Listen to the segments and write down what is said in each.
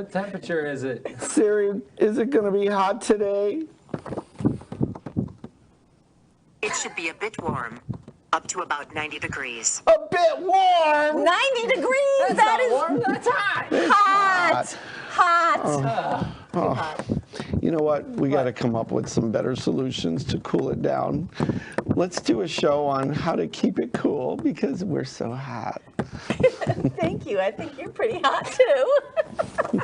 What temperature is it? Siri, is it going to be hot today? It should be a bit warm, up to about 90 degrees. A bit warm. 90 degrees. That's That not is warm. That's hot. hot. Hot. Oh. Hot. You know what? We got to come up with some better solutions to cool it down. Let's do a show on how to keep it cool because we're so hot. Thank you. I think you're pretty hot too.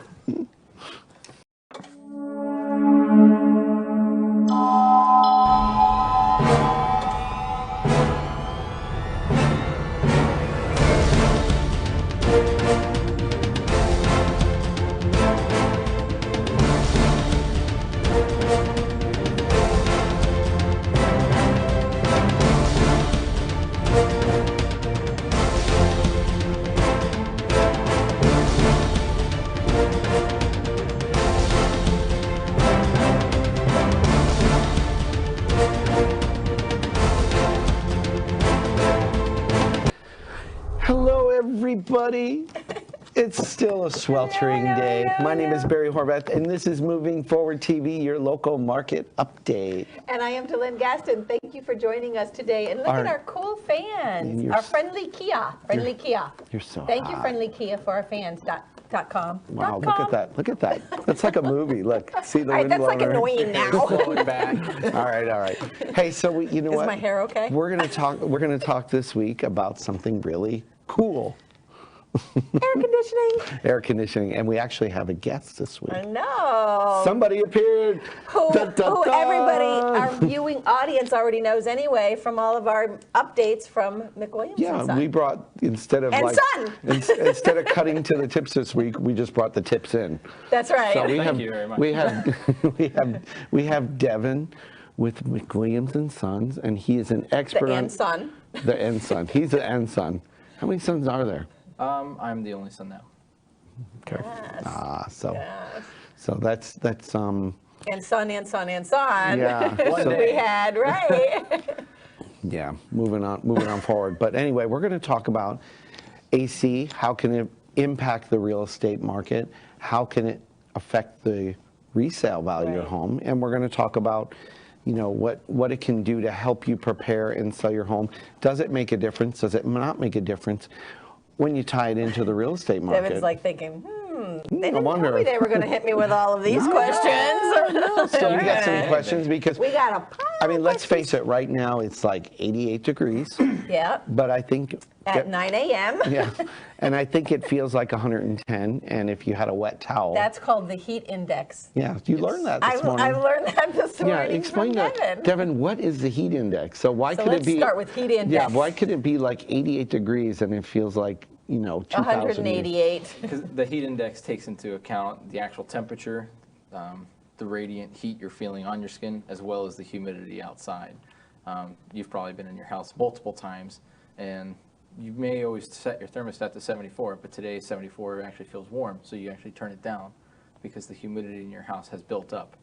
Hello, everybody. It's still a sweltering day. My name is Barry Horvath, and this is Moving Forward TV, your local market update. And I am Delynn Gaston. Thank you for joining us today. And look at our cool fans. you're Our friendly Kia. Friendly Kia. You're so Thank you, hot. Friendly Kia, for our fans.com. Wow, look at that. Look at that. That's like a movie. Look, see the All right, wind that's like blowing. annoying now. Blowing back. All right, all right. Hey, so you know Is what? my hair okay? We're gonna talk this week about something really cool. Air conditioning. Air conditioning, and we actually have a guest this week. I know. Somebody appeared. Who Dun, dun, everybody, dun. our viewing audience already knows anyway from all of our updates from McWilliams Yeah, and Son. we brought instead of And Son. instead of cutting to the tips this week, we just brought the tips in. That's right. So we Thank have you very much. we have Devin with McWilliams and Sons, and he is an expert the on and Son. the and son. He's the and son. How many sons are there? I'm the only son now. Okay. Yes. So that's And Son, and Son, and Son. Yeah. That's So- what we had, right? yeah. Moving on forward. But anyway, we're going to talk about AC. How can it impact the real estate market? How can it affect the resale value of your Right. home? And we're going to talk about, you know, what it can do to help you prepare and sell your home. Does it make a difference? Does it not make a difference when you tie it into the real estate market? Devin's like thinking, they didn't wonder. tell me they were going to hit me with all of these questions. So you got some questions because We got a pile I mean, of let's questions. face it. Right now, it's like 88 degrees. Yeah, But I think at 9 a.m. yeah, and I think it feels like 110. And if you had a wet towel, That's called the heat index. yeah, you learned that this morning. I learned that this Yeah, morning explain from that, Devin. Devin. What is the heat index? So why So could let's it be? start with heat Yeah, index. why could it be like 88 degrees and it feels like 2,000 years? 188. Because the heat index takes into account the actual temperature, the radiant heat you're feeling on your skin, as well as the humidity outside. You've probably been in your house multiple times, and you may always set your thermostat to 74, but today 74 actually feels warm, so you actually turn it down because the humidity in your house has built up.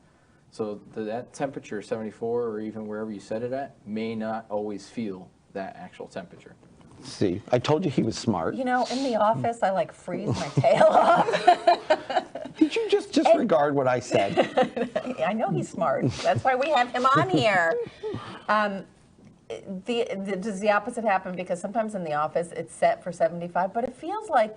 So that temperature, 74, or even wherever you set it at, may not always feel that actual temperature. See, I told you he was smart. You know, in the office, I like freeze my tail off. Did you just disregard what I said? I know he's smart. That's why we have him on here. Does the opposite happen? Because sometimes in the office it's set for 75, but it feels like,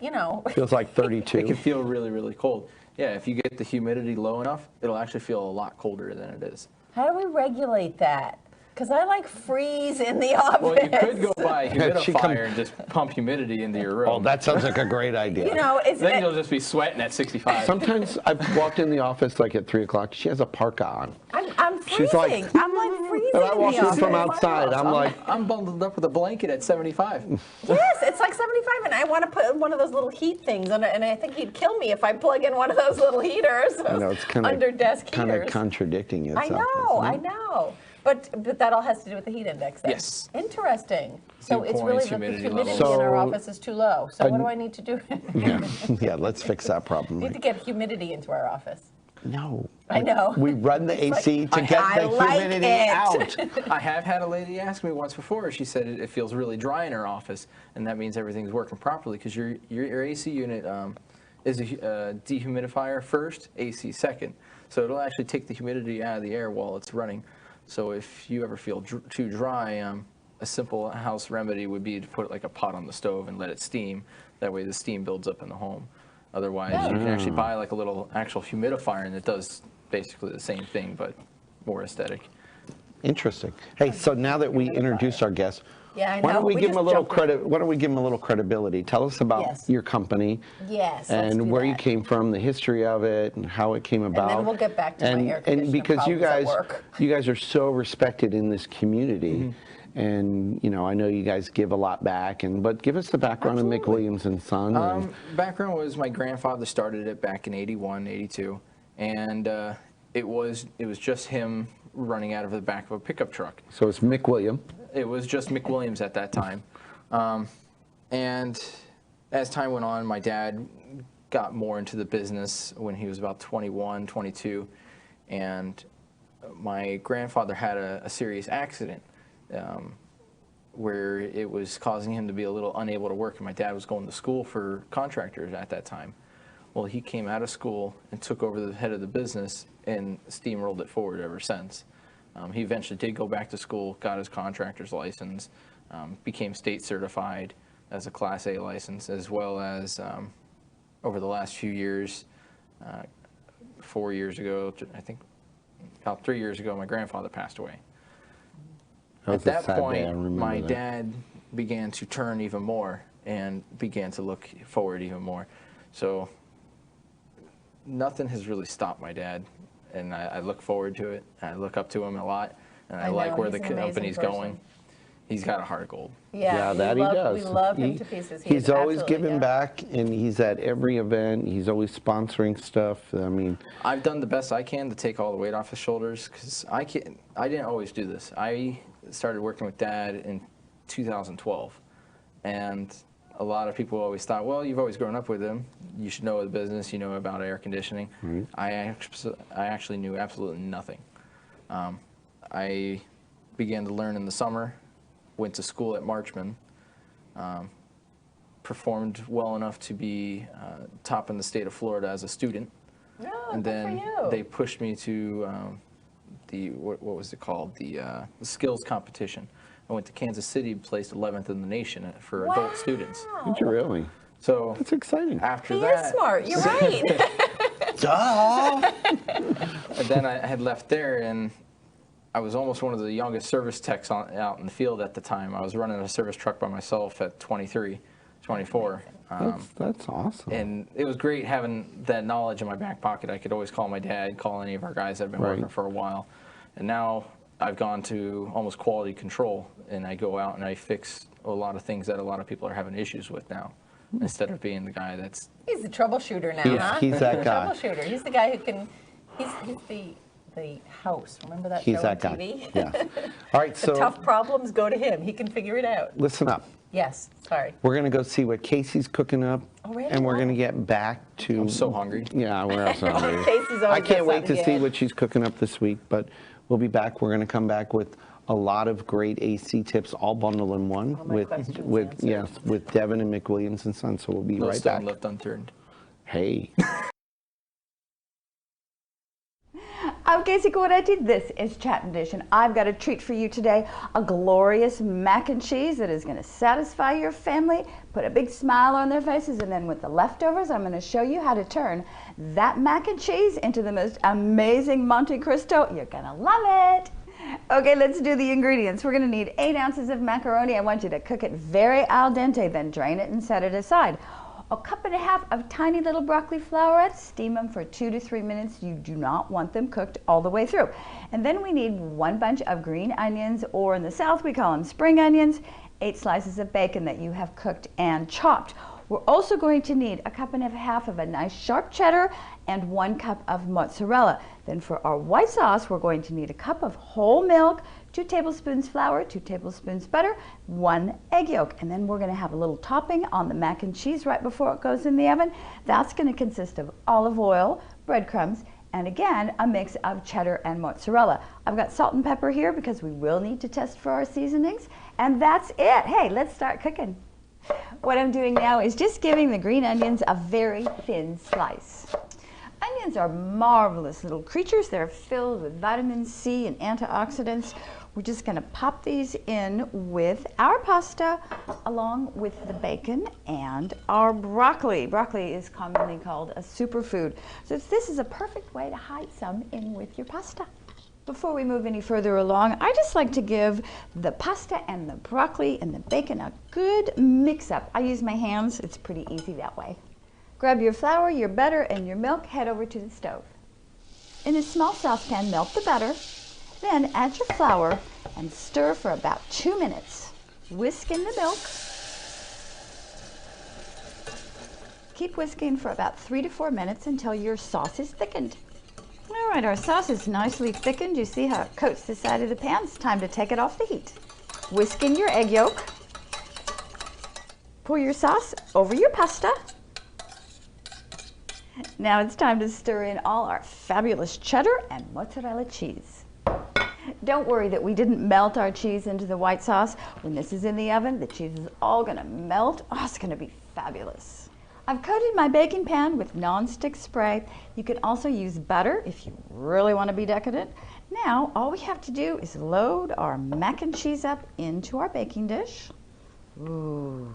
Feels like It can 32. feel really, really cold. Yeah, if you get the humidity low enough, it'll actually feel a lot colder than it is. how do we regulate that? Because I like freeze in the office. Well, you could go buy a She come- humidifier and just pump humidity into your room. Oh, that sounds like a great idea. Then you'll just be sweating at 65. Sometimes I've walked in the office like at 3 o'clock. She has a parka on. I'm freezing. She's like- I'm like freezing And I in walk the in office. from outside. I'm like, I'm bundled up with a blanket at 75. Yes, it's like 75, and I want to put one of those little heat things on it, and I think he'd kill me if I plug in one of those little heaters. I know it's kind under desk of heaters. contradicting itself. I know, isn't I it? know. But that all has to do with the heat index. Then. Yes. Interesting. So Dew it's points, really that the humidity humidity levels. in our So- office is too low. So what do I need to do? Yeah, yeah. Let's fix that problem. need to get humidity into our office. No. I know. We run the AC to get I the like humidity it. out. I have had a lady ask me once before. She said it feels really dry in her office, and that means everything's working properly because your AC unit is a dehumidifier first, AC second. So it'll actually take the humidity out of the air while it's running. So if you ever feel too dry, a simple house remedy would be to put like a pot on the stove and let it steam. That way the steam builds up in the home. Otherwise, you can actually buy like a little actual humidifier, and it does basically the same thing, but more aesthetic. Interesting. Hey, so now that we introduced our guest, Yeah, I why don't know. we We give him a just little jumped in. credit? Why don't we give him a little credibility? Tell us about Yes. your company. Yes, let's And do where you that. came from, the history of it, and how it came about. then we'll get back to my air And conditioner because you problems at guys, work. you guys are so respected in this community, Mm-hmm. and you know, I know you guys give a lot back. But give us the background of Mick Williams and Son. and- Background was my grandfather started it back in 81, 82, and it was just him running out of the back of a pickup truck. so it's Mick William. It was just Mick Williams at that time. And as time went on, my dad got more into the business when he was about 21, 22. And my grandfather had a serious accident where it was causing him to be a little unable to work. And my dad was going to school for contractors at that time. Well, he came out of school and took over the head of the business and steamrolled it forward ever since. He eventually did go back to school, got his contractor's license, became state certified as a Class A license, as well as over the last few years, 4 years ago, I think about 3 years ago, my grandfather passed away. That was At a that sad day, I point, remember my that. dad began to turn even more and began to look forward even more. So nothing has really stopped my dad, and I look forward to it. I look up to him a lot, and I I like know, where the he's an amazing company's person. going. He's got a heart of gold. Yeah, that he does. We love him He- to pieces. He He's is always absolutely- giving yeah. back, and he's at every event. He's always sponsoring stuff. I mean, I've done the best I can to take all the weight off his shoulders, because I didn't always do this. I started working with Dad in 2012, and a lot of people always thought, well, you've always grown up with him. You should know the business. You know about air conditioning. I actually knew absolutely nothing. I began to learn in the summer, went to school at Marchman, performed well enough to be top in the state of Florida as a student. Oh, And good then for you. they pushed me to what was it called? The skills competition. I went to Kansas City, placed 11th in the nation for adult students. did you really? So That's exciting. after He that, is smart. You're right. Duh. and then I had left there, and I was almost one of the youngest service techs out in the field at the time. I was running a service truck by myself at 23, 24. That's awesome. And it was great having that knowledge in my back pocket. I could always call my dad, call any of our guys that have been Right. working for a while. And now I've gone to almost quality control, and I go out and I fix a lot of things that a lot of people are having issues with now, instead of being the guy that's He's the troubleshooter now, He- huh? he's that guy. Troubleshooter. He's the guy who can. He's the house. Remember that He's show that on guy. TV? Yeah. All right, The so tough problems go to him. He can figure it out. listen up. Yes. Sorry. We're going to go see what Casey's cooking up, Already? and we're Wow. going to get back to. I'm so hungry. Yeah, we're also hungry. Casey's always I got can't wait to something see good. what she's cooking up this week, but we'll be back. We're going to come back with a lot of great AC tips, all bundled in one. All my questions answered. yes, with Devin and Mick Williams and Son. So we'll be No right stone back. left unturned. Hey. I'm Casey Guaretti. This is Chat Edition. I've got a treat for you today, a glorious mac and cheese that is going to satisfy your family, put a big smile on their faces, and then with the leftovers, I'm going to show you how to turn that mac and cheese into the most amazing Monte Cristo. You're going to love it. Okay, let's do the ingredients. We're going to need 8 ounces of macaroni. I want you to cook it very al dente, then drain it and set it aside. A cup and a half of tiny little broccoli florets. Steam them for 2 to 3 minutes. You do not want them cooked all the way through. And then we need 1 bunch of green onions, or in the South we call them spring onions, 8 slices of bacon that you have cooked and chopped. We're also going to need a cup and a half of a nice sharp cheddar and 1 cup of mozzarella. Then for our white sauce, we're going to need a cup of whole milk, 2 tablespoons flour, 2 tablespoons butter, 1 egg yolk. And then we're going to have a little topping on the mac and cheese right before it goes in the oven. That's going to consist of olive oil, breadcrumbs, and again, a mix of cheddar and mozzarella. I've got salt and pepper here because we will need to test for our seasonings. And that's it. Hey, let's start cooking. What I'm doing now is just giving the green onions a very thin slice. Onions are marvelous little creatures. They're filled with vitamin C and antioxidants. We're just going to pop these in with our pasta along with the bacon and our broccoli. Broccoli is commonly called a superfood. So this is a perfect way to hide some in with your pasta. Before we move any further along, I just like to give the pasta and the broccoli and the bacon a good mix up. I use my hands. It's pretty easy that way. Grab your flour, your butter, and your milk. Head over to the stove. In a small saucepan, melt the butter. Then add your flour and stir for about 2 minutes. Whisk in the milk. Keep whisking for about 3 to 4 minutes until your sauce is thickened. All right, our sauce is nicely thickened. You see how it coats the side of the pan? It's time to take it off the heat. Whisk in your egg yolk. Pour your sauce over your pasta. Now it's time to stir in all our fabulous cheddar and mozzarella cheese. Don't worry that we didn't melt our cheese into the white sauce. When this is in the oven, the cheese is all gonna melt. Oh, it's gonna be fabulous. I've coated my baking pan with nonstick spray. You can also use butter if you really wanna be decadent. Now, all we have to do is load our mac and cheese up into our baking dish. Ooh.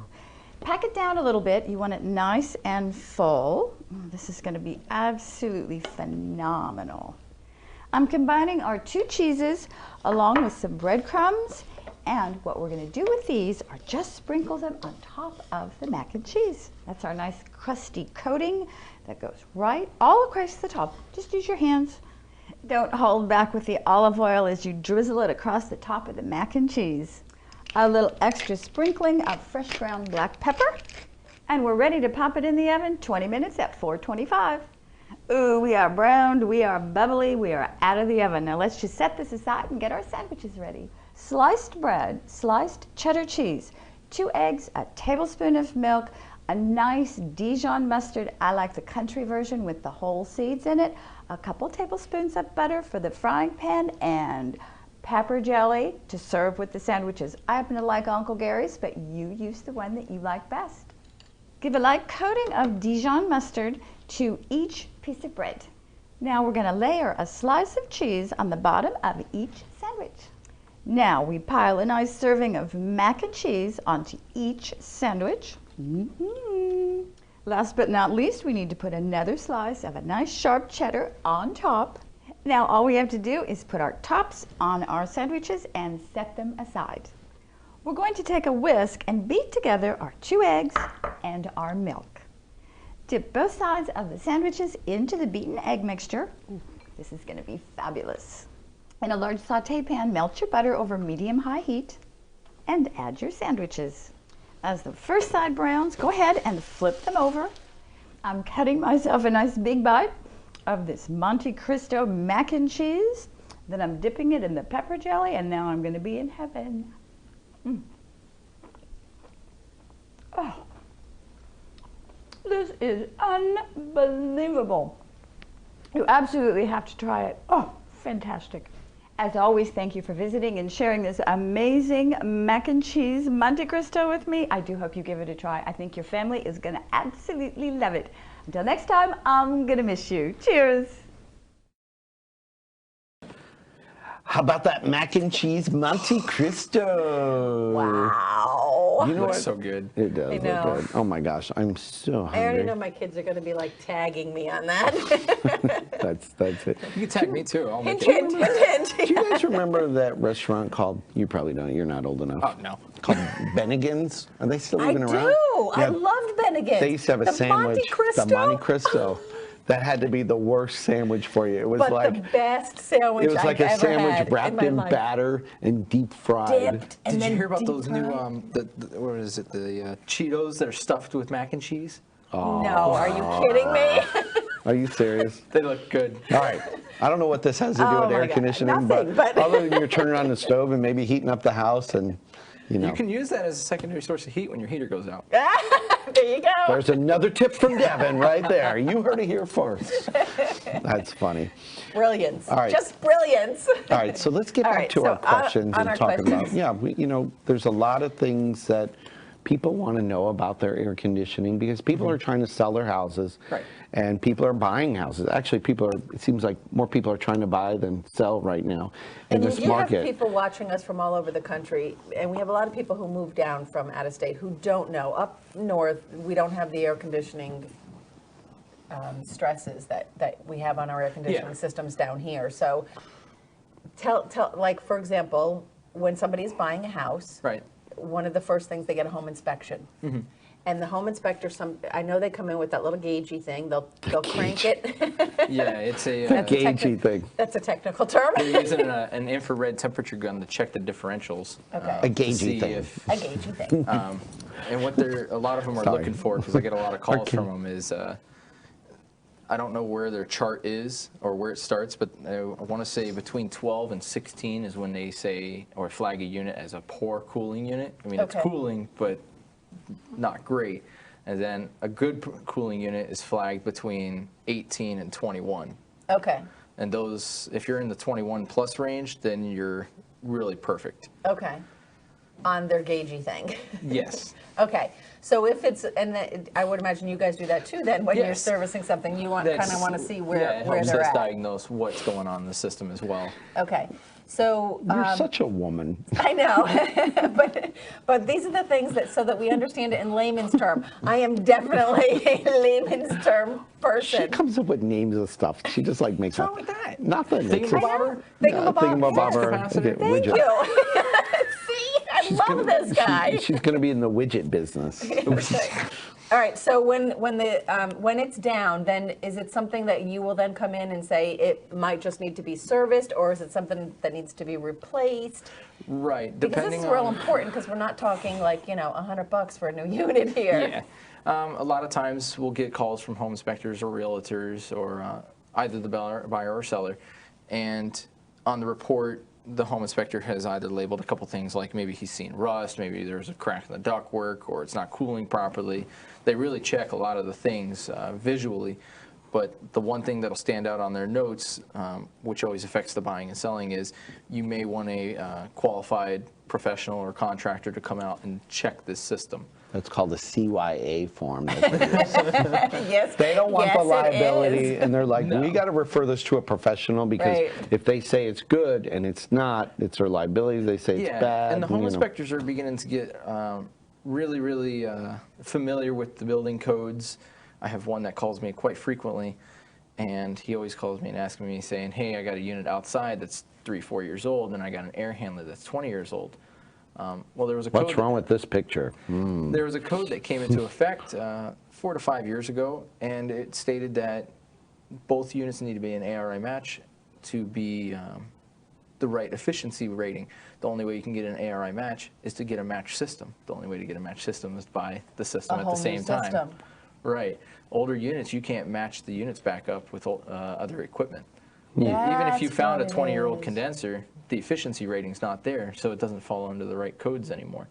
Pack it down a little bit. You want it nice and full. This is gonna be absolutely phenomenal. I'm combining our 2 cheeses along with some breadcrumbs, and what we're going to do with these are just sprinkle them on top of the mac and cheese. That's our nice crusty coating that goes right all across the top. Just use your hands. Don't hold back with the olive oil as you drizzle it across the top of the mac and cheese. A little extra sprinkling of fresh ground black pepper, and we're ready to pop it in the oven 20 minutes at 425. Ooh, we are browned, we are bubbly, we are out of the oven. Now let's just set this aside and get our sandwiches ready. Sliced bread, sliced cheddar cheese, 2 eggs, a tablespoon of milk, a nice Dijon mustard. I like the country version with the whole seeds in it, a couple tablespoons of butter for the frying pan, and pepper jelly to serve with the sandwiches. I happen to like Uncle Gary's, but you use the one that you like best. Give a light coating of Dijon mustard to each piece of bread. Now we're going to layer a slice of cheese on the bottom of each sandwich. Now we pile a nice serving of mac and cheese onto each sandwich. Last but not least, we need to put another slice of a nice sharp cheddar on top. Now all we have to do is put our tops on our sandwiches and set them aside. We're going to take a whisk and beat together our 2 eggs and our milk. Dip both sides of the sandwiches into the beaten egg mixture. Ooh, this is going to be fabulous. In a large saute pan, melt your butter over medium-high heat and add your sandwiches. As the first side browns, go ahead and flip them over. I'm cutting myself a nice big bite of this Monte Cristo mac and cheese. Then I'm dipping it in the pepper jelly, and now I'm going to be in heaven. Oh, this is unbelievable. You absolutely have to try it. Oh, fantastic. As always, thank you for visiting and sharing this amazing mac and cheese Monte Cristo with me. I do hope you give it a try. I think your family is going to absolutely love it. Until next time, I'm going to miss you. Cheers. How about that mac and cheese Monte Cristo? Wow. You know Looks what? so good. It does I look know. good. Oh my gosh, I'm so hungry. I already know my kids are going to be like tagging me on that. That's it. You can tag me too. I'll make Hint, it. hint, hint. Do you guys remember that restaurant called, you probably don't, you're not old enough. Oh, no. Called Bennigan's? Are they still I even around? do. I Yeah. loved Bennigan's. They used to have a the sandwich, Monte Cristo? the Monte Cristo. That had to be the worst sandwich for you. It was But like the best sandwich it was like I've a ever sandwich had wrapped in in my life. batter and deep fried. Dipped and Did then you hear about deep those new, fried. what is it, the Cheetos that are stuffed with mac and cheese? No, are you kidding me? Are you serious? They look good. All right. I don't know what this has to do Oh with my air God. conditioning, Nothing, but- other than you're turning on the stove and maybe heating up the house and, you know. You can use that as a secondary source of heat when your heater goes out. There you go. There's another tip from Devin right there. You heard it here first. That's funny. Brilliance. All right. Just brilliance. All right, so let's get All back right, to so our questions on and our talk questions. about, yeah, there's a lot of things that people want to know about their air conditioning because people are trying to sell their houses. Right. And people are buying houses. Actually, it seems like more people are trying to buy than sell right now in And this you market. have people watching us from all over the country, and we have a lot of people who move down from out of state who don't know. Up north, we don't have the air conditioning stresses that we have on our air conditioning Yeah. systems down here. So tell, like, for example, when somebody is buying a house, Right. one of the first things, they get a home inspection. And the home inspector, I know they come in with that little gaugey thing. They'll crank it. Yeah, it's a. The That's a gaugey thing. That's a technical term. They're using an infrared temperature gun to check the differentials. Okay. A to gaugey see thing. if- A gaugey thing. and what a lot of them are Sorry. looking for, because I get a lot of calls Okay. from them, is I don't know where their chart is or where it starts, but I want to say between 12 and 16 is when they say or flag a unit as a poor cooling unit. I mean, Okay. it's cooling, but not great. And then a good cooling unit is flagged between 18 and 21. Okay. And those, if you're in the 21 plus range, then you're really perfect. Okay. On their gaugey thing. Yes. Okay. So if it's, I would imagine you guys do that too then when you're Yes. servicing something, you kind of want to see yeah, where it helps they're us at. diagnose what's going on in the system as well. Okay. So You're such a woman. I know, but these are the things so that we understand it in layman's term. I am definitely a layman's term She person. comes up with names of stuff. She just like makes What's up. wrong with that? Nothing. It's just- Thingamabobber? Thingamabobber. Yes. Okay, Thank widget. you. See, I love this guy. She's going to be in the widget business. All right. So when it's down, then is it something that you will then come in and say it might just need to be serviced, or is it something that needs to be replaced? Right. Because Depending this is real on. important because we're not talking like $100 for a new unit here. Yeah. A lot of times we'll get calls from home inspectors or realtors or either the buyer or seller. And on the report, the home inspector has either labeled a couple things like maybe he's seen rust, maybe there's a crack in the ductwork, or it's not cooling properly. They really check a lot of the things visually. But the one thing that'll stand out on their notes, which always affects the buying and selling, is you may want a qualified professional or contractor to come out and check this system. That's called the CYA form. Yes. They don't want yes, the it liability, is. and they're like, No. we got to refer this to a professional because Right. if they say it's good and it's not, it's their liability. They say it's bad. and the home you know. inspectors are beginning to get really familiar with the building codes. I have one that calls me quite frequently, and he always calls me and asking me, saying, hey, I got a unit outside that's 3-4 years old, and I got an air handler that's 20 years old. Well, there was a code. What's wrong with this picture? There was a code that came into effect 4 to 5 years ago, and it stated that both units need to be an ARI match to be the right efficiency rating. The only way you can get an ARI match is to get a match system. The only way to get a match system is to buy the system at the whole new same time. system. Right. Older units, you can't match the units back up with other equipment. Even if you That's found a what it 20-year-old is. condenser, the efficiency rating's not there, so it doesn't fall under the right codes anymore.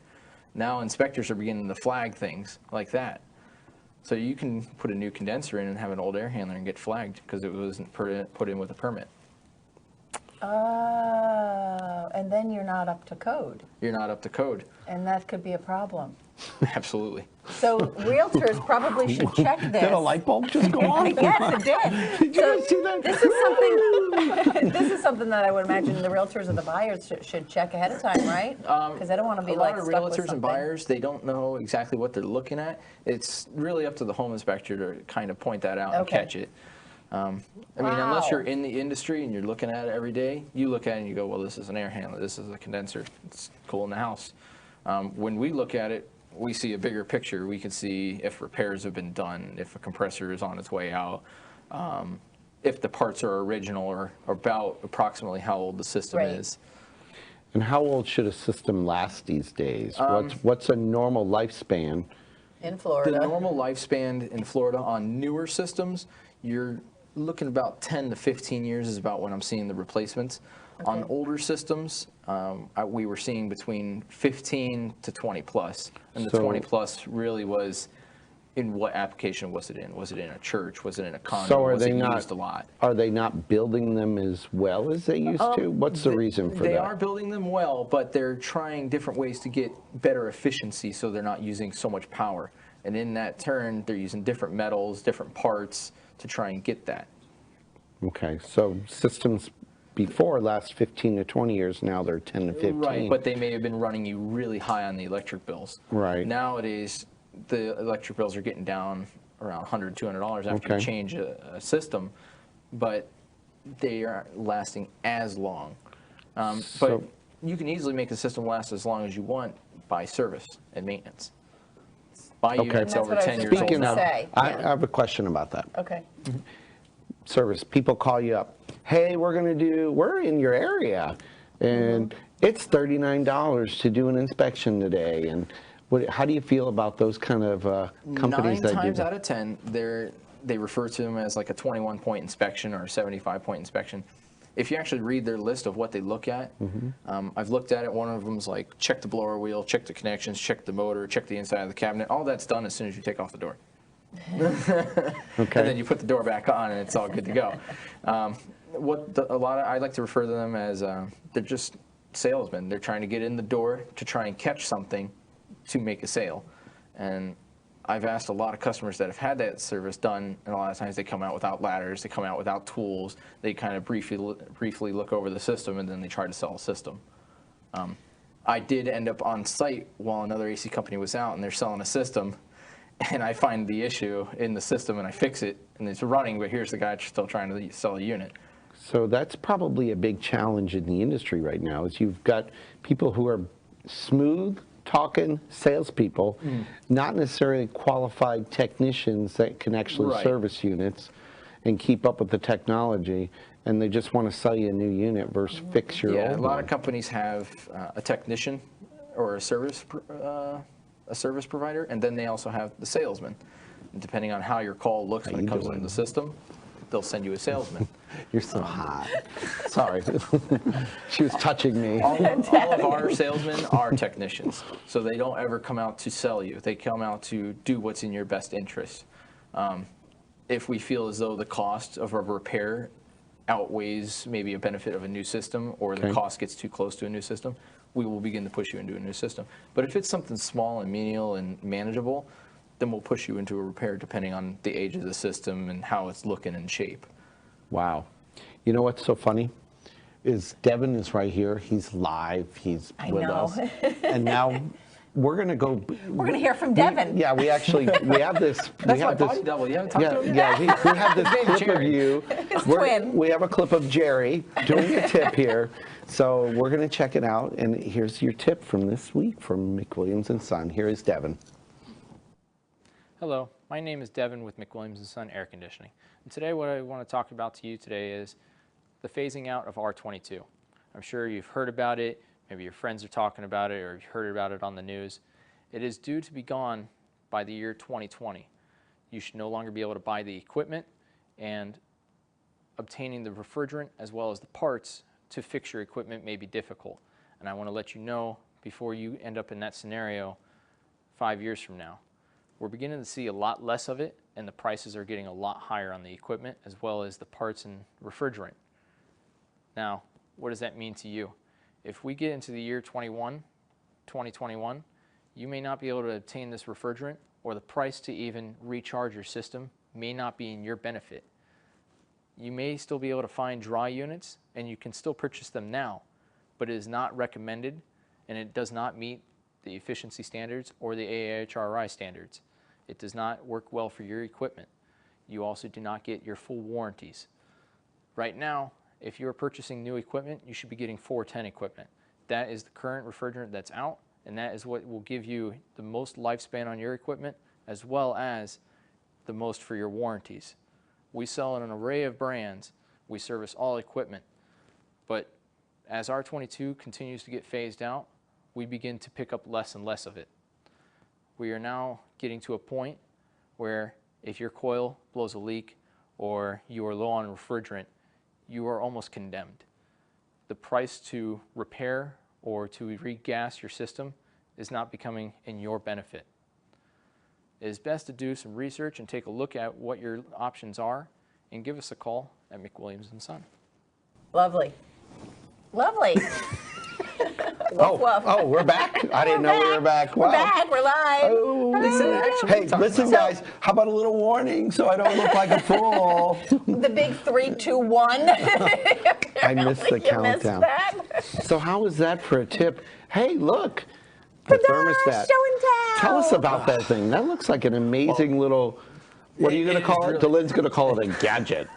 Now inspectors are beginning to flag things like that. So you can put a new condenser in and have an old air handler and get flagged because it wasn't put in with a permit. Oh, and then you're not up to code, You're not up to code. and that could be a problem. Absolutely. So realtors probably should check this. Did a light bulb just go on? Yes, it did. Did you guys see that? This is something. This is something that I would imagine the realtors or the buyers should check ahead of time, right? Because they don't want to be A like lot of stuck with realtors and something. buyers, they don't know exactly what they're looking at. It's really up to the home inspector to kind of point that out and Okay. catch it. I mean, unless Wow. you're in the industry and you're looking at it every day, you look at it and you go, well, this is an air handler, this is a condenser, it's cool in the house. When we look at it, we see a bigger picture. We can see if repairs have been done, if a compressor is on its way out, if the parts are original or about approximately how old the system Right. is. And how old should a system last these days? What's a normal lifespan? In The Florida. normal lifespan in Florida on newer systems, you're looking about 10 to 15 years is about when I'm seeing the replacements. On older systems, we were seeing between 15 to 20 plus, and the So- 20 plus really was in what application was it in? Was it in a church? Was it in a condo? So are was they it not used a lot? Are they not building them as well as they used to? What's the reason for They that? are building them well, but they're trying different ways to get better efficiency so they're not using so much power. And in that turn, they're using different metals, different parts to try and get that. Okay, so systems before last 15 to 20 years, now they're 10 to 15. Right, but they may have been running you really high on the electric bills. Right. Nowadays, the electric bills are getting down around $100, $200 after Okay. you change a system, but they aren't lasting as long. But So- you can easily make the system last as long as you want by service and maintenance. Buy Okay. units That's over what I was 10 just years old Speaking now. of, Say, I yeah. have a question about that. Okay. Service, people call you up. Hey, we're in your area, and it's $39 to do an inspection today. And how do you feel about those kind of companies 9 that do times that? out of 10, they refer to them as like a 21-point inspection or a 75-point inspection. If you actually read their list of what they look at, I've looked at it. One of them's like check the blower wheel, check the connections, check the motor, check the inside of the cabinet. All that's done as soon as you take off the door. Okay. And then you put the door back on, and it's all good to go. I like to refer to them as they're just salesmen. They're trying to get in the door to try and catch something to make a sale. And I've asked a lot of customers that have had that service done, and a lot of times they come out without ladders, they come out without tools, they kind of briefly look over the system, and then they try to sell a system. I did end up on site while another AC company was out, and they're selling a system, and I find the issue in the system, and I fix it, and it's running, but here's the guy still trying to sell a unit. So that's probably a big challenge in the industry right now, is you've got people who are smooth talking salespeople, not necessarily qualified technicians that can actually Right. service units and keep up with the technology, and they just want to sell you a new unit versus fix your Yeah, old a lot one. of companies have a technician or a service provider, and then they also have the salesman. And depending on how your call looks when you it comes doing? into the system, they'll send you a salesman. You're so hot. Sorry. She was touching me. all of our salesmen are technicians, so they don't ever come out to sell you. They come out to do what's in your best interest. If we feel as though the cost of a repair outweighs maybe a benefit of a new system, or the Okay. cost gets too close to a new system, we will begin to push you into a new system. But if it's something small and menial and manageable, then we'll push you into a repair depending on the age of the system and how it's looking and shape. Wow. You know what's so funny? Is Devin is right here. He's live. He's I with know. us. And now we're going to go. We're going to hear from Devin. Yeah, we have this. That's my body double. You haven't talked to him? Yeah, we have this name's clip of Jerry. you. His twin. We have a clip of Jerry doing a tip here. So we're going to check it out. And here's your tip from this week from McWilliams & Son. Here is Devin. Hello, my name is Devin with McWilliams & Son Air Conditioning. And today what I want to talk about to you today is the phasing out of R22. I'm sure you've heard about it, maybe your friends are talking about it, or you've heard about it on the news. It is due to be gone by the year 2020. You should no longer be able to buy the equipment, and obtaining the refrigerant as well as the parts to fix your equipment may be difficult. And I want to let you know before you end up in that scenario 5 years from now. We're beginning to see a lot less of it, and the prices are getting a lot higher on the equipment as well as the parts and refrigerant. Now, what does that mean to you? If we get into the year 2021, you may not be able to obtain this refrigerant, or the price to even recharge your system may not be in your benefit. You may still be able to find dry units, and you can still purchase them now, but it is not recommended, and it does not meet the efficiency standards or the AHRI standards. It does not work well for your equipment. You also do not get your full warranties. Right now, if you're purchasing new equipment, you should be getting 410 equipment. That is the current refrigerant that's out, and that is what will give you the most lifespan on your equipment, as well as the most for your warranties. We sell an array of brands. We service all equipment. But as R22 continues to get phased out, we begin to pick up less and less of it. We are now getting to a point where if your coil blows a leak or you are low on refrigerant, you are almost condemned. The price to repair or to regas your system is not becoming in your benefit. it is best to do some research and take a look at what your options are and give us a call at McWilliams & Son. Lovely. Lovely. Oh, we're back? I didn't know we were back. We're Wow. back. We're live. Oh. Hey, listen, guys, how about a little warning so I don't look like a fool? The big 3, 2, 1. I missed the You missed countdown. that. So how was that for a tip? Hey, look, the thermostat. Show and tell. Tell us about that thing. That looks like an amazing little, what are you going to call it? Dylan's going to call it a gadget.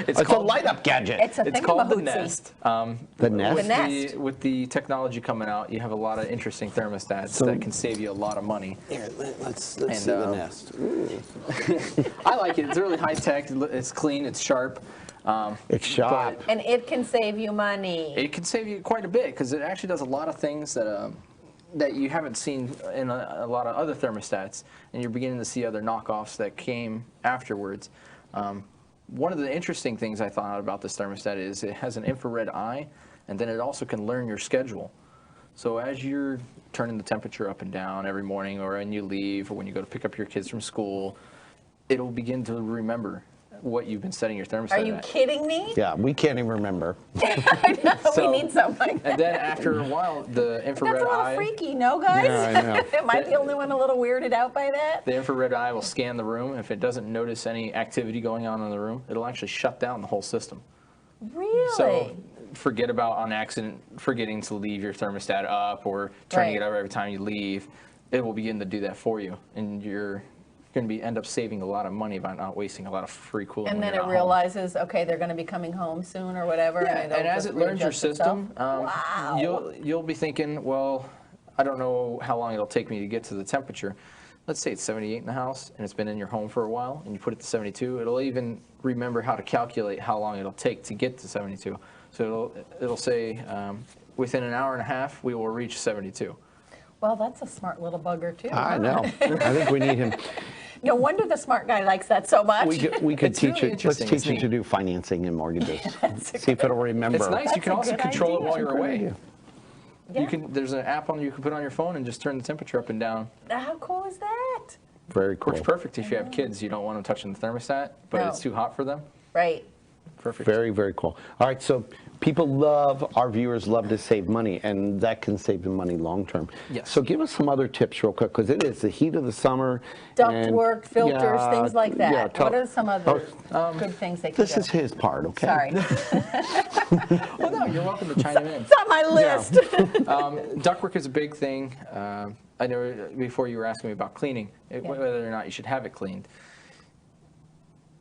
It's a light-up gadget. It's a It's thing called the about Nest. The Nest? The Nest. With the technology coming out, you have a lot of interesting thermostats that can save you a lot of money. Here, let's And, see the Nest. I like it. It's really high tech. It's clean. It's sharp. It's sharp. And it can save you money. It can save you quite a bit because it actually does a lot of things that you haven't seen in a lot of other thermostats, and you're beginning to see other knockoffs that came afterwards. One of the interesting things I thought about this thermostat is it has an infrared eye, and then it also can learn your schedule. So as you're turning the temperature up and down every morning, or when you leave, or when you go to pick up your kids from school, it'll begin to remember what you've been setting your thermostat Are you at. kidding me? Yeah, we can't even remember. So- We need something. And then after a while, the infrared That's a little eye, freaky, no, guys? Yeah, I know. Am I the only one a little weirded out by that? the infrared eye will scan the room. If it doesn't notice any activity going on in the room, it'll actually shut down the whole system. Really? So forget about on accident forgetting to leave your thermostat up or turning Right. it up every time you leave. It will begin to do that for you, and you're going to end up saving a lot of money by not wasting a lot of free cooling. And when then you're it not home. realizes, okay, they're going to be coming home soon or whatever. Yeah, it'll and as just it learns your readjust itself. system, Wow. you'll be thinking, well, I don't know how long it'll take me to get to the temperature. Let's say it's 78 in the house and it's been in your home for a while, and you put it to 72. It'll even remember how to calculate how long it'll take to get to 72. So it'll say within an hour and a half we will reach 72. Well, that's a smart little bugger, too. I know. I think we need him. No wonder the smart guy likes that so much. We could It's teach really it. Let's interesting. teach It's it to neat. do financing and mortgages. See if it'll remember. It's nice. You can a also good control it idea. while you're away. idea. Yeah. There's an app you can put on your phone and just turn the temperature up and down. How cool is that? Very cool. Works perfect if you have kids. You don't want them touching the thermostat, but No. it's too hot for them. Right. Perfect. Very, very cool. All right, so our viewers love to save money, and that can save them money long term. Yes. So give us some other tips real quick, because it is the heat of the summer. and- Ductwork, filters, Yeah, things like that. yeah, What are some other good things they can This do? is his part, okay? Sorry. Well, no, you're welcome to chime in. It's on my list. Ductwork is a big thing. I know before you were asking me about cleaning, whether or not you should have it cleaned.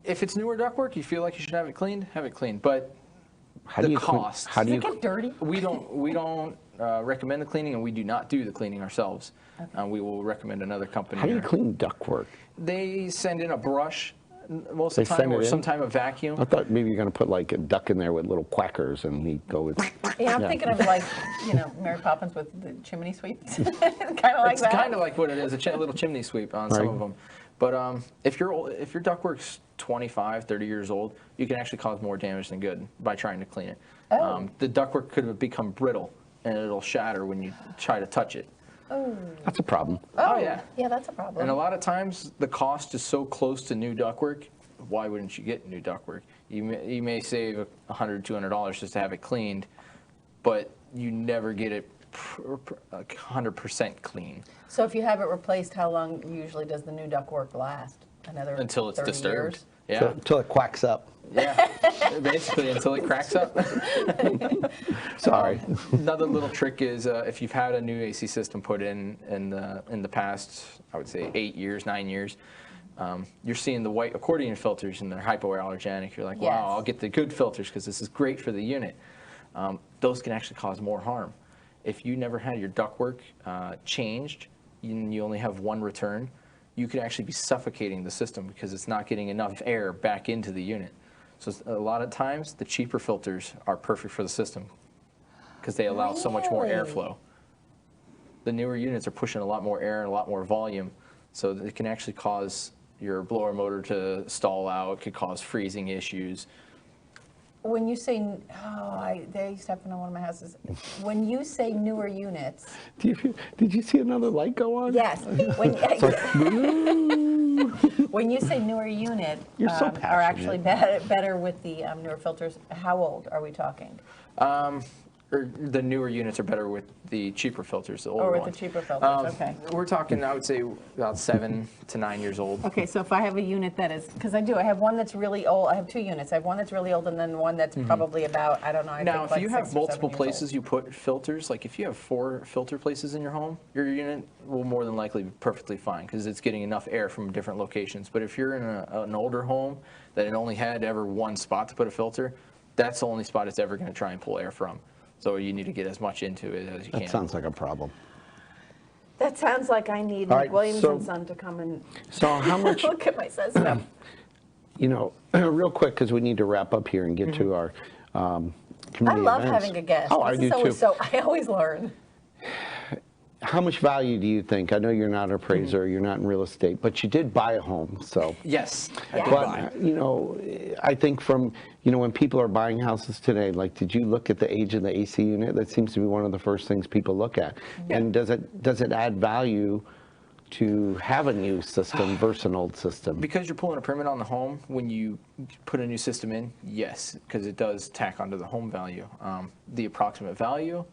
If it's newer ductwork, you feel like you should have it cleaned, have it cleaned. But How the do you clean- cost. How do Does you? it get dirty? we don't recommend the cleaning, and we do not do the cleaning ourselves. We will recommend another company. How do you or- clean ductwork? They send in a brush most They of the send time, it or in? sometimes a vacuum. I thought maybe you're going to put like a duck in there with little quackers, and he'd go with. Yeah, I'm thinking of like, Mary Poppins with the chimney sweeps. kind of like It's that. kind of like what it is, a little chimney sweep on some Right. of them. But if your ductwork's 25, 30 years old, you can actually cause more damage than good by trying to clean it. Oh. The ductwork could have become brittle, and it'll shatter when you try to touch it. That's a problem. Oh, yeah. Yeah, that's a problem. And a lot of times, the cost is so close to new ductwork, why wouldn't you get new ductwork? You may save $100, $200 just to have it cleaned, but you never get it 100% clean. So if you have it replaced, how long usually does the new ductwork last? Another Until it's 30 disturbed. years? Yeah. Until it quacks up. Yeah, basically until it cracks up. Sorry. Another little trick is if you've had a new AC system put in the past, I would say 8 years, 9 years, you're seeing the white accordion filters and they're hypoallergenic. You're like, Yes. wow, I'll get the good filters because this is great for the unit. Those can actually cause more harm. If you never had your ductwork changed and you only have one return, you could actually be suffocating the system because it's not getting enough air back into the unit. So a lot of times, the cheaper filters are perfect for the system because they allow so much more Really? airflow. The newer units are pushing a lot more air and a lot more volume, so it can actually cause your blower motor to stall out, could cause freezing issues. when you say, they used to happen on one of my houses. When you say newer units, Did you see another light go on? yes. When, Blue. when you say newer unit, You're so are actually passionate. better with the newer filters, how old are we talking? Or the newer units are better with the cheaper filters, the older Or with ones. the cheaper filters, okay. We're talking, I would say, about 7 to 9 years old. Okay, so if I have a unit that is, because I have one that's really old, I have 2 units. I have one that's really old and then one that's probably about, I don't know, I Now, think if like you 6 have or 7 multiple years places old. you put filters, like if you have 4 filter places in your home, your unit will more than likely be perfectly fine because it's getting enough air from different locations. But if you're in an older home that it only had ever one spot to put a filter, that's the only spot it's ever going to try and pull air from. So you need to get as much into it as you can. That sounds like a problem. That sounds like I need All right, Williams so- and Son to come and So how much, look at my system. you know, real quick, because we need to wrap up here and get to our I community love events. having a guest. Oh, I This do is always too. so, I always learn. How much value do you think? I know you're not an appraiser, you're not in real estate, but you did buy a home, so. Yes, I Yeah. did buy. But, you know, I think from, you know, when people are buying houses today, like, did you look at the age of the AC unit? That seems to be one of the first things people look at. Yeah. And does it add value to have a new system versus an old system? Because you're pulling a permit on the home, when you put a new system in, yes, because it does tack onto the home value. The approximate value,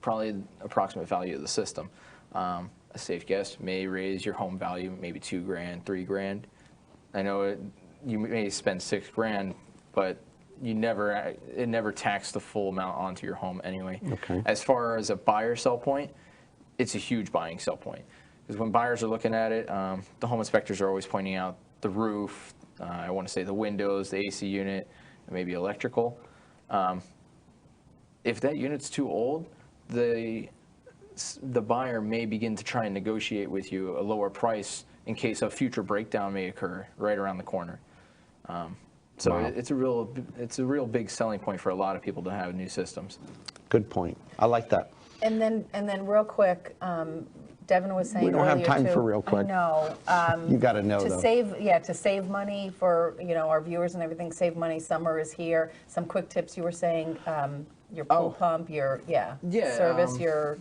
probably approximate value of the system. A safe guess may raise your home value maybe $2,000, $3,000. I know you may spend $6,000, but it never taxes the full amount onto your home anyway. Okay. As far as a buyer sell point, it's a huge buying sell point. Because when buyers are looking at it, the home inspectors are always pointing out the roof, I want to say the windows, the AC unit, and maybe electrical. If that unit's too old, the buyer may begin to try and negotiate with you a lower price in case a future breakdown may occur right around the corner. So Wow. it's a real big selling point for a lot of people to have new systems. Good point. I like that. And then real quick, Devin was saying We don't have earlier, time too- for real quick. I know. You got to know, To though. save money for, our viewers and everything, save money, summer is here. Some quick tips you were saying, your pool pump, your service, your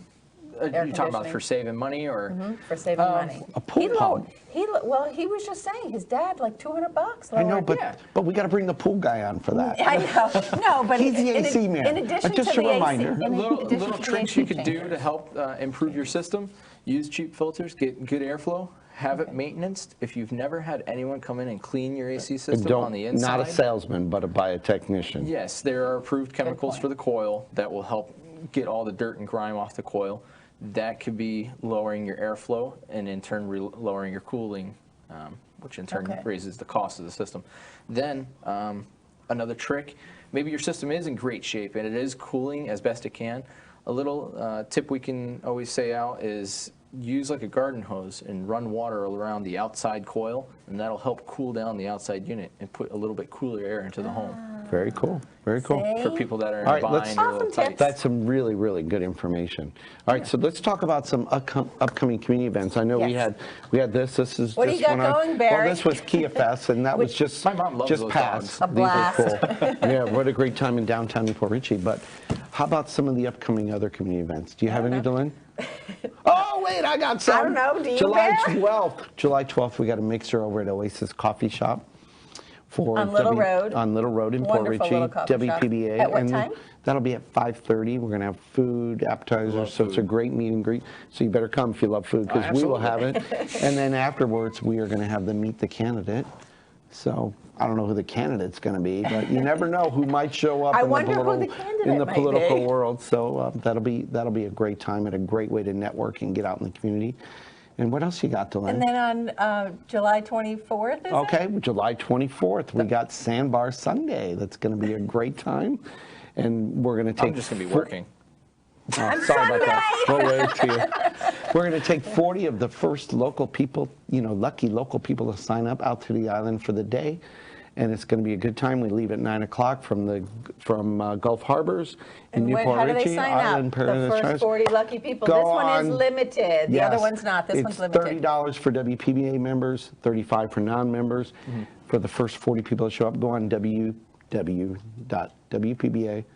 Are air you talking about conditioning. for saving money or? For saving money. a pool pump? Well, he was just saying, his dad, like $200. I know, lowered. but we got to bring the pool guy on for that. I know. No, but He's the in AC man. In addition Just to a the reminder. AC, in Little addition to the tricks AC you could do changes. to help improve your system. Use cheap filters, get good airflow, have it maintenanced. If you've never had anyone come in and clean your AC And system on the inside. not a salesman, but by a technician. Yes, there are approved chemicals point. for the coil that will help get all the dirt and grime off the coil. That could be lowering your airflow and in turn lowering your cooling, which in turn Okay. raises the cost of the system. Then another trick, maybe your system is in great shape and it is cooling as best it can. A little tip we can always say out is use like a garden hose and run water around the outside coil, and that'll help cool down the outside unit and put a little bit cooler air into the home. Very cool. Very cool. See? For people that are in All a right, let's- bind or a little Awesome tight. tips. That's some really, really good information. All right, so let's talk about some upcoming community events. I know we Yes. had this. This is What do you just got when going, Barry? Well, this was Kia Fest, and that was Which- just My mom loves just those passed. dogs. A These blast. are cool. Yeah, what a great time in downtown Newport Richie. But how about some of the upcoming other community events? Do you have any, Dylan? Oh, wait, I got some. I don't know. Do you, July Bear? 12th. July 12th, we got a mixer over at Oasis Coffee Shop. On Little Road. On Little Road in Port Wonderful Richie, little coffee shop. WPBA. At what and time? That'll be at 5:30. We're going to have food, appetizers, so it's a great meet and greet. So you better come if you love food, because we will have it. And then afterwards, we are going to have the Meet the Candidate. So I don't know who the candidate's going to be, but you never know who might show up I in the wonder who political, the candidate in the might political be. world. So that'll be a great time and a great way to network and get out in the community. And what else you got, Dylan? And then on July 24th, is it? Okay, July 24th, we got Sandbar Sunday. That's going to be a great time. And we're going to take... I'm just going to be working. Oh, sorry about that. We'll wave to you. We're going to take 40 of the first local people, lucky local people to sign up out to the island for the day. And it's going to be a good time. We leave at 9 o'clock from Gulf Harbors in And Newport how do they Richie, sign Island up? The Paradise first Charles. 40 lucky people. Go This one is on. limited. The other Yes. one's not. This one's limited. It's $30 for WPBA members, $35 for non-members. For the first 40 people that show up, go on www.wpba.biz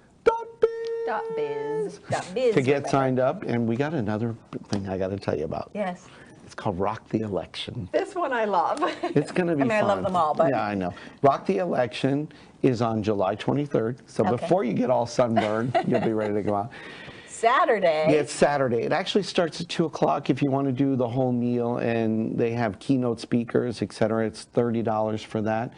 to get signed up. And we got another thing I got to tell you about. Yes. It's called Rock the Election. This one I love. It's going to be I mean, fun. I love them all, but. Yeah, I know. Rock the Election is on July 23rd. So Okay. before you get all sunburned, you'll be ready to go out. Saturday. Yeah, it's Saturday. It actually starts at 2 o'clock if you want to do the whole meal, and they have keynote speakers, et cetera. It's $30 for that.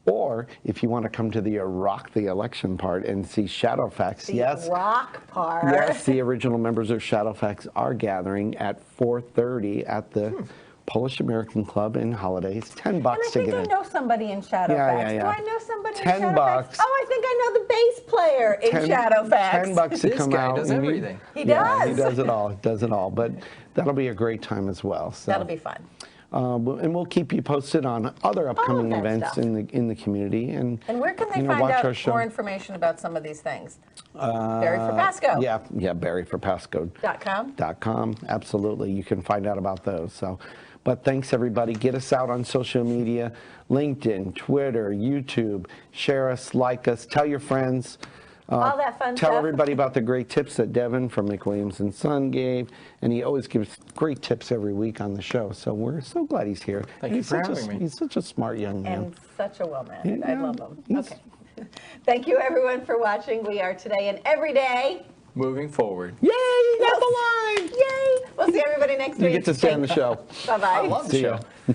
Or if you want to come to the Rock the Election part and see Shadowfax, The yes. rock part. Yes, the original members of Shadowfax are gathering at 4:30 at the Polish American Club in Holiday. It's $10 And I to think get I in. know somebody in Shadowfax. Yeah. Do I know somebody in 10 Shadowfax? bucks. Oh, I think I know the bass player in Shadowfax. $10 to This come guy out. does and meet- everything. He Yeah, he does. does it all. Does it all. But that'll be a great time as well. So. That'll be fun. And we'll keep you posted on other upcoming that events stuff. in the community. And And where can they find watch our out show. more information about some of these things? Barry for Pasco. Yeah, BarryForPasco.com. .com. Absolutely. You can find out about those. So, but thanks everybody. Get us out on social media, LinkedIn, Twitter, YouTube. Share us, like us, tell your friends. All that fun Tell stuff. everybody about the great tips that Devin from McWilliams & Son gave, and he always gives great tips every week on the show. So we're so glad he's here. Thank you for having me. He's such a smart young man. And such a well-mannered. I Yeah, love them. he's- Okay. Thank you, everyone, for watching. We are today and every day. Moving forward. Yay, you got the line! Yay! We'll see everybody next You week. get to stay on the show. Bye-bye. I love the See ya. show.